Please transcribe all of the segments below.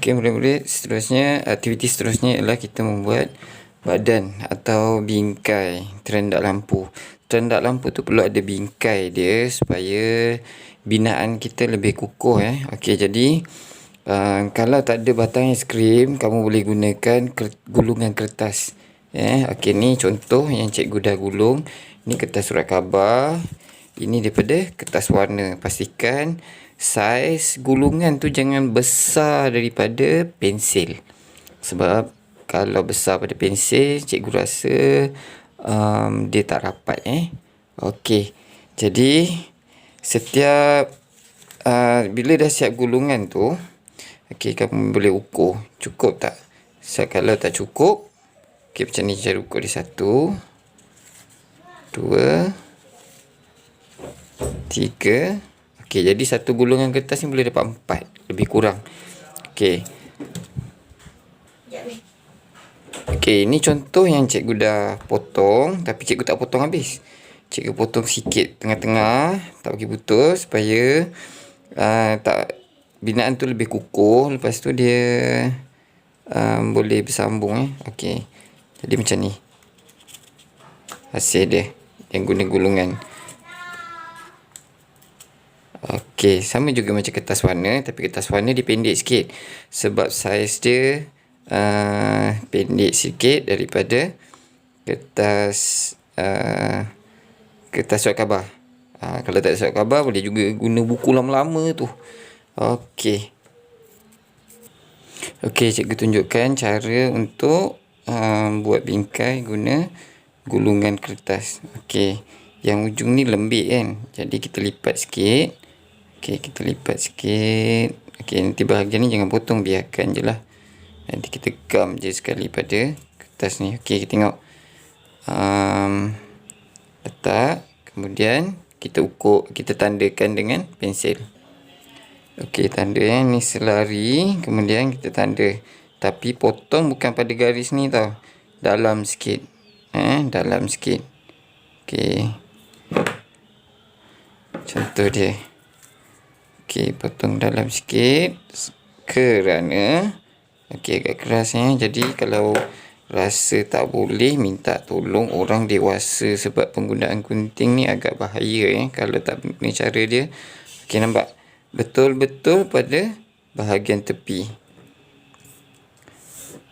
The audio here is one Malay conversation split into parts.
Okey, murid-murid, aktiviti seterusnya ialah kita membuat badan atau bingkai terendak lampu. Terendak lampu tu perlu ada bingkai dia supaya binaan kita lebih kukuh. Okey, jadi kalau tak ada batang aiskrim, kamu boleh gunakan gulungan kertas. Okey, ni contoh yang cikgu dah gulung. Ni kertas surat khabar. Ini daripada kertas warna. Pastikan saiz gulungan tu jangan besar daripada pensel. Sebab kalau besar pada pensel, cikgu rasa dia tak rapat. Okey. Jadi setiap bila dah siap gulungan tu, okey, kamu boleh ukur cukup tak. Kalau tak cukup, okey, macam ni cara ukur dia. 1, 2, 3. Okey, jadi satu gulungan kertas ni boleh dapat 4, lebih kurang. Okey. Okey, ini contoh yang cikgu dah potong, tapi cikgu tak potong habis. Cikgu potong sikit tengah-tengah, tak bagi putus supaya binaan tu lebih kukuh. Lepas tu dia boleh bersambung. Okey. Jadi macam ni hasil dia yang guna gulungan. Okey, sama juga macam kertas warna, tapi kertas warna dia pendek sikit sebab saiz dia pendek sikit daripada kertas surat khabar. Kalau tak ada surat khabar, boleh juga guna buku lama-lama tu. Okey. Okey, cikgu tunjukkan cara untuk buat bingkai guna gulungan kertas. Okey, yang ujung ni lembik kan, jadi kita lipat sikit. Okey, kita lipat sikit. Okey, nanti bahagian ni jangan potong, biarkan je lah. Nanti kita gam je sekali pada kertas ni. Okey, kita tengok. Letak. Kemudian kita ukur, kita tandakan dengan pensel. Okey, tanda ni selari. Kemudian kita tanda. Tapi potong bukan pada garis ni tau. Dalam sikit. Dalam sikit. Okey. Contoh dia. Okey, potong dalam sikit kerana okey, agak keras. Jadi kalau rasa tak boleh, minta tolong orang dewasa sebab penggunaan gunting ni agak bahaya kalau tak guna cara dia. Okey, nampak? Betul-betul pada bahagian tepi.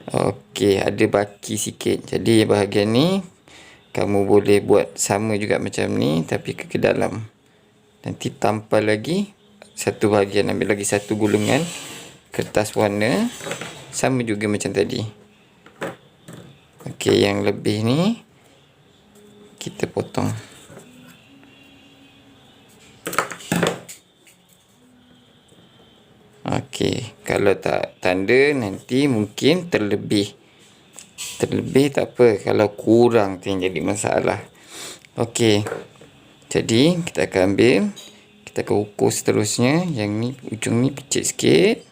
Okey, ada baki sikit. Jadi bahagian ni kamu boleh buat sama juga macam ni, tapi ke dalam. Nanti tampal lagi satu bahagian, ambil lagi satu gulungan kertas warna, sama juga macam tadi. Okey, yang lebih ni kita potong. Okey, kalau tak tanda nanti mungkin terlebih. Terlebih tak apa, kalau kurang tu yang jadi masalah. Okey, jadi kita akan ambil, kita akan ukur seterusnya. Yang ni, ujung ni picit sikit.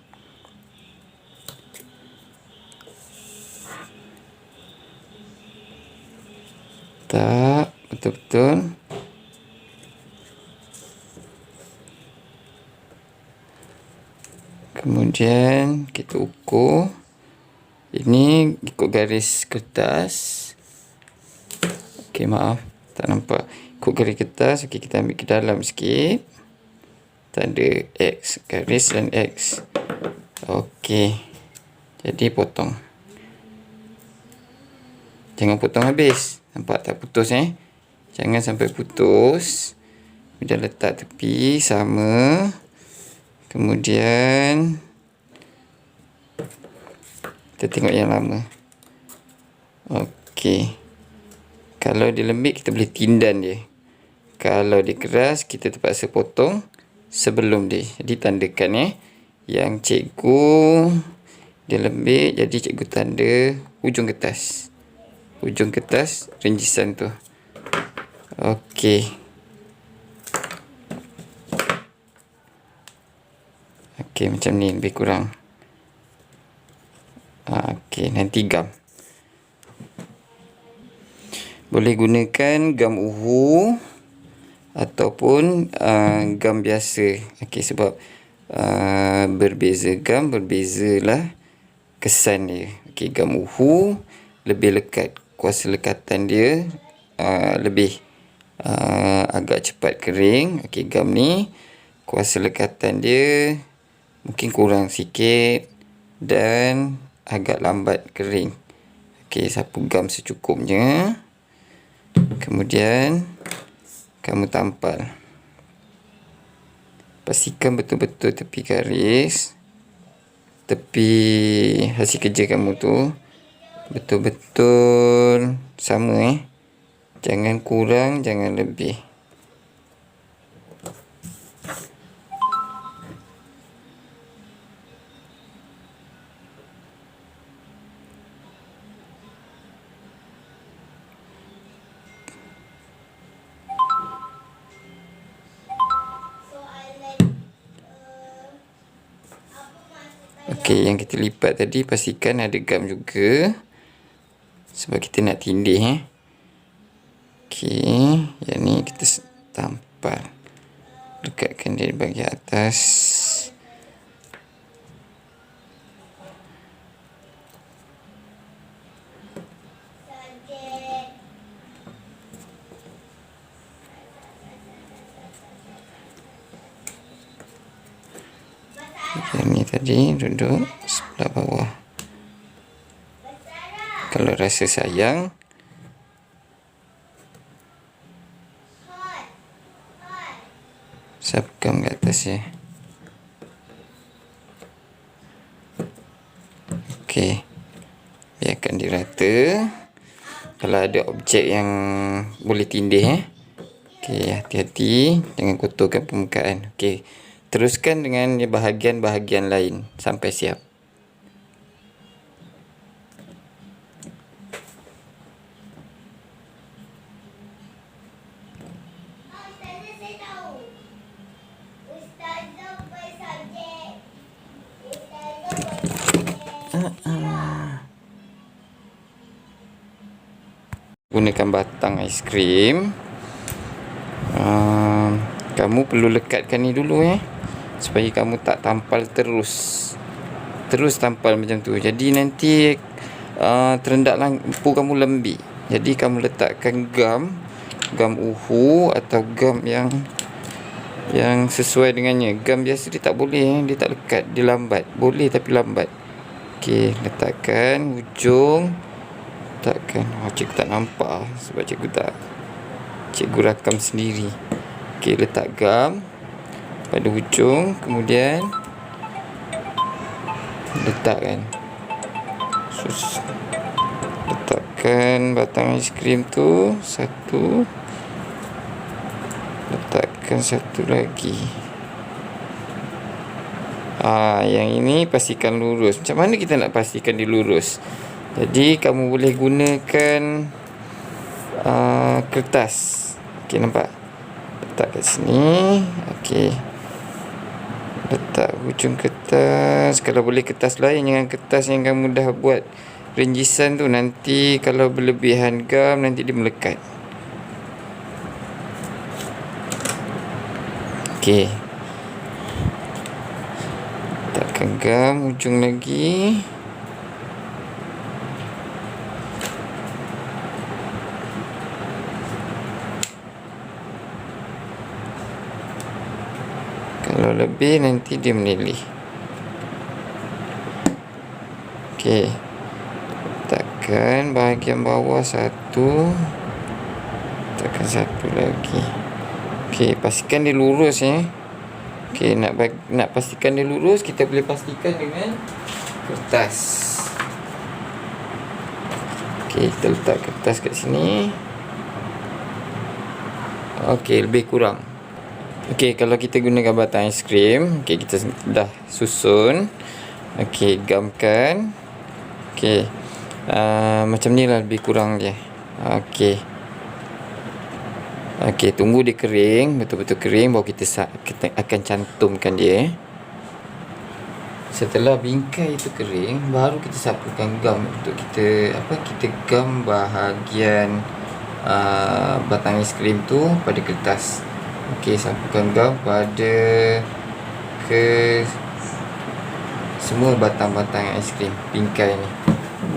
Tak, betul-betul. Kemudian kita ukur. Ini ikut garis kertas. Okey, maaf, tak nampak. Ikut garis kertas. Okey, kita ambil ke dalam sikit. Tanda X, garis dan X. Okey, jadi potong. Jangan potong habis. Nampak tak putus Jangan sampai putus. Bila letak tepi sama. Kemudian kita tengok yang lama. Okey. Kalau dia lembik, kita boleh tindan dia. Kalau dia keras, kita terpaksa potong sebelum dia. Jadi tandakan yang cikgu dia lembik, jadi cikgu tanda hujung kertas. Hujung kertas rinjisan tu. Okey. Okey, macam ni lebih kurang. Okey, nanti gam. Boleh gunakan gam uhu ataupun gam biasa. Okey, sebab berbeza gam, berbezalah kesan dia. Okey, gam uhu lebih lekat, kuasa lekatan dia lebih agak cepat kering. Okey, gam ni kuasa lekatan dia mungkin kurang sikit dan agak lambat kering. Okey, sapu gam secukupnya. Kemudian kamu tampal. Pastikan betul-betul tepi garis, tepi hasil kerja kamu tu betul-betul sama. Jangan kurang, jangan lebih. Okey, yang kita lipat tadi pastikan ada gam juga. Sebab kita nak tindih. Okey, yang ni kita tampal. Dekatkan dia di bahagian atas. Yang ni tadi duduk sebelah bawah. Kalau rasa sayang, sapkam kat atas ya. Okey, biarkan dia rata. Kalau ada objek yang boleh tindih okey, hati-hati jangan kotorkan permukaan. Okey, teruskan dengan bahagian-bahagian lain sampai siap. Gunakan batang aiskrim. Kamu perlu lekatkan ni dulu supaya kamu tak tampal terus tampal macam tu. Jadi nanti terendak lampu kamu lembik. Jadi kamu letakkan gam uhu atau gam yang sesuai dengannya. Gam biasa dia tak boleh, dia tak lekat, dia lambat. Boleh tapi lambat. Okey, letakkan hujung. Letakkan. Cikgu tak nampak sebab cikgu rakam sendiri. Okey, letak gam pada hujung, kemudian letakkan. Letakkan batang aiskrim tu satu. Letakkan satu lagi. Yang ini pastikan lurus. Macam mana kita nak pastikan dia lurus? Jadi kamu boleh gunakan kertas. Okey, nampak? Letak kat sini. Okey, letak hujung kertas. Kalau boleh kertas lain, jangan kertas yang kamu dah buat rinjisan tu. Nanti kalau berlebihan gam, nanti dia melekat. Okey, letakkan gam hujung lagi. Kalau lebih nanti dia menilih. Okey, letakkan bahagian bawah satu. Letakkan satu lagi. Okey, pastikan dia lurus Okey, nak pastikan dia lurus, kita boleh pastikan dengan kertas. Okey, kita letak kertas kat sini. Okey, lebih kurang. Okey, kalau kita gunakan batang aiskrim, okey, kita dah susun. Okey, gamkan. Okey. Macam ni lah lebih kurang dia. Okey. Okey, tunggu dia kering, betul-betul kering, baru kita akan cantumkan dia. Setelah bingkai itu kering, baru kita sapukan gam untuk kita gam bahagian batang aiskrim tu pada kertas. Okey, sapukan gam pada ke semua batang-batang aiskrim bingkai ni.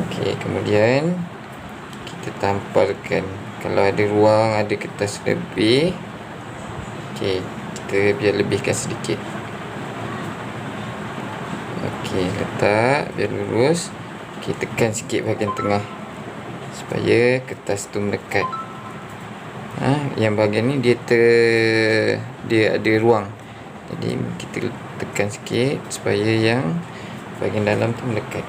Okey, kemudian kita tampalkan. Kalau ada ruang, ada kertas lebih, okey, kita biar lebihkan sedikit. Okey, letak biar lurus. Okey, tekan sikit bahagian tengah supaya kertas tu melekat. Yang bahagian ni dia ada ruang. Jadi kita tekan sikit supaya yang bahagian dalam tu melekat.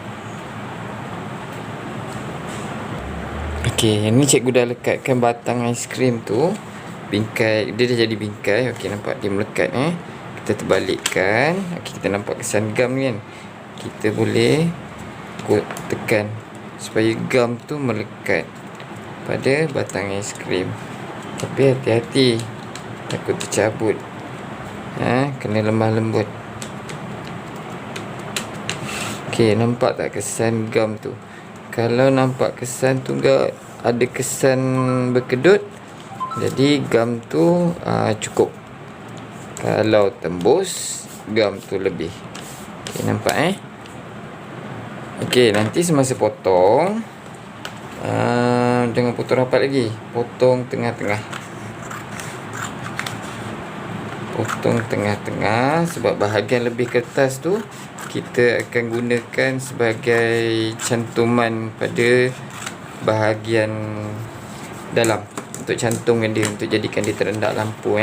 Okey, ni cikgu dah lekatkan batang aiskrim tu. Bingkai, dia dah jadi bingkai. Okey, nampak dia melekat Kita terbalikkan. Okey, kita nampak kesan gam ni kan. Kita boleh tekan supaya gam tu melekat pada batang aiskrim. Tapi hati-hati, takut tercabut. Kena lemah lembut. Okey, nampak tak kesan gam tu? Kalau nampak kesan tu ada kesan berkedut, jadi gam tu cukup. Kalau tembus, gam tu lebih. Okey, nampak Okey, nanti semasa potong, jangan potong rapat lagi. Potong tengah-tengah. Potong tengah-tengah, sebab bahagian lebih kertas tu kita akan gunakan sebagai cantuman pada bahagian dalam, untuk cantumkan dia, untuk jadikan dia terendak lampu